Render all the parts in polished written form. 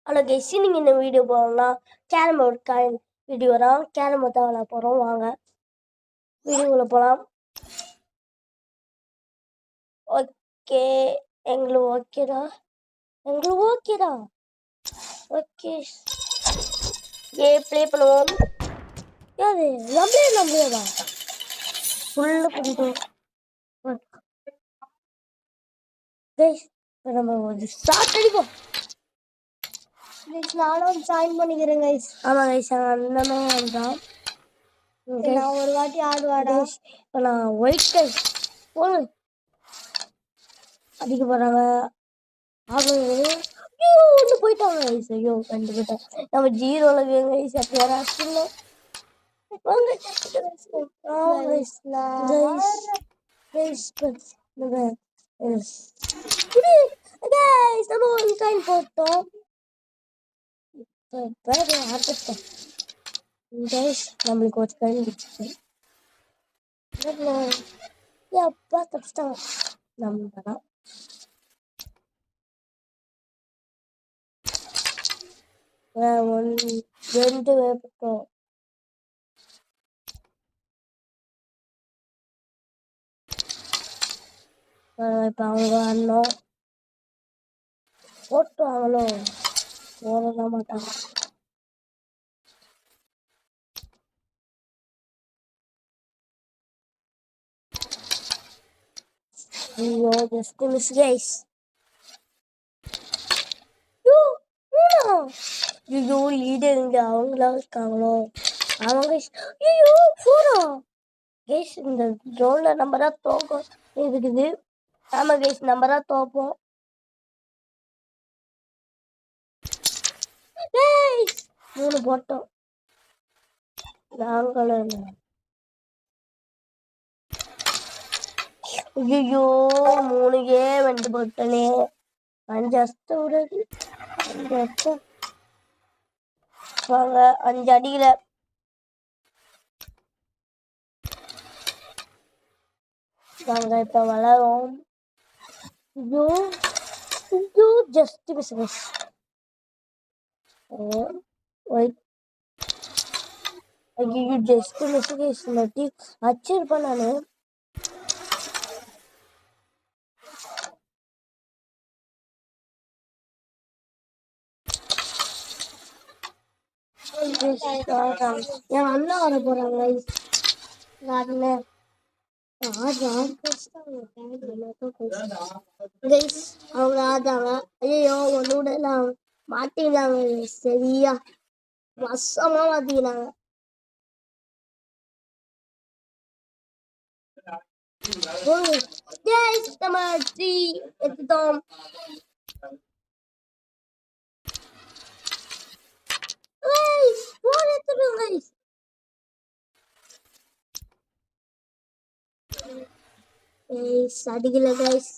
Hello guys, நீங்கள் இந்த video போகணும்னா கேரம் போர்டு வீடியோ தான். கேரம் போர்டு தான் விளாட போகிறோம். வாங்க வீடியோக்குள்ளே போகலாம். ஓகே, எங்களுக்கு ஓகேடா. ஓகே, ப்ளே பண்ணுவோம். யாரு நம்மளேவா ஃபுல்லு பண்ணிட்டோம் கைஸ். நம்ம ஒரு ஸ்டார்ட் அடிப்போம். நானும் ஜாயின் பண்ணிக்கிறேன் கைஸ். ஆமாம் கைஸ், அண்ணனே அதுதான். நான் ஒரு வாட்டி ஆடுவாடா. இப்போ நான் ஒயிட் கைஸ் போங்க அடிக்க போகிறாங்க. ஒன்று போயிட்டாங்க கைஸ். ஐயோ, ரெண்டு போயிட்டேன். நம்ம ஜீரோவில் கைஸ். அப்படி யாரும் அடிச்சிடணும். நம்ம ஒரு காயின் போட்டோம். நம்மளுக்கு ஒரு காயின் பிடிச்சிச்சு. அப்பா தப்பிச்சிட்டாங்க. நம்ம தான் ரெண்டு போட்டோம். இப்போ அவங்க அண்ணன் போட்டுவாங்களோ போடலாம் மாட்டாங்க. ஐயோ, ஜஸ்ட் மிஸ் கைஸ். ஐயோ, லீடர் இங்கே அவங்களா இருக்காங்களோ. அவங்க ஐயோ போறா கைஸ். இந்த ஜோன்ல நம்ம தான் தோக்கம் இருக்குது. ஆமா கைஸ், நம்ம தான் தோப்போம். மூணு போட்டோம் நாங்களும். ஐயோ, மூணுக்கே வந்து போட்டனே. 5 அஸ்த விடாது. 5 அஸ்தம் வாங்க. 5 அடியில வாங்க இப்ப வளரும். ஐயோ ஐயோ, ஜஸ்ட் மிஸ் மிஸ். ஐயோ, ஜஸ்ட் மிஸ் கைஸ். இல்லாட்டி அடிச்சிருப்பேன் நானு. என் அண்ணா வர போறாங்க அவங்க ஆதாங்க. ஐயோ, ஒன்னோட எல்லாம் மாட்டினாங்க. சரியா வசமா மாத்திக்கிறாங்க. நம்ம 3 எடுத்துட்டோம். அடிக்கல கைஸ்.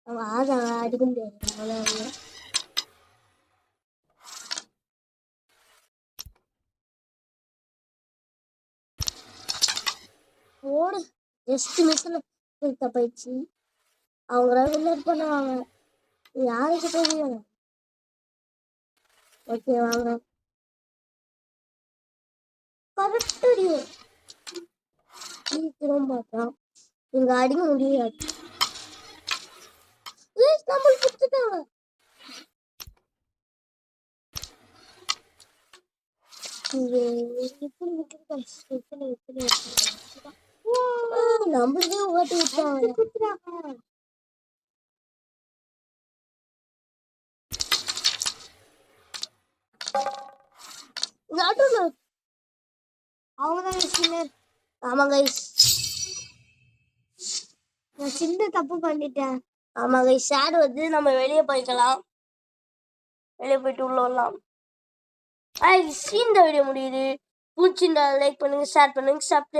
அவங்க ஆதாங்க அடிக்க முடியாது. ஓடு ஜஸ்ட் மிஸ்ல தப்பாயிடுச்சு. அவங்க வின்னர் பண்ணுவாங்க. யாருக்கு தெரியும். ஓகே வாங்க. கரெக்ட் அடியும். திரும்ப பார்க்கலாம். இங்க அடிக்க முடியாது. நம்ம கொடுத்துட்டாங்க. நம்மளுக்கே ஓட்டி விட்டாங்க. ஆமா கைஸ், நான் சின்ன தப்பு பண்ணிட்டேன். ஆமா கைஸ், ஷேர் வந்து நம்ம வெளியே போய்க்கலாம். வெளியே போயிட்டு உள்ள வரலாம். இந்த வீடியோ முடியுது. பிடிச்சிருந்தா லைக் பண்ணுங்க, ஷேர் பண்ணுங்க, சப்ஸ்கிரைப்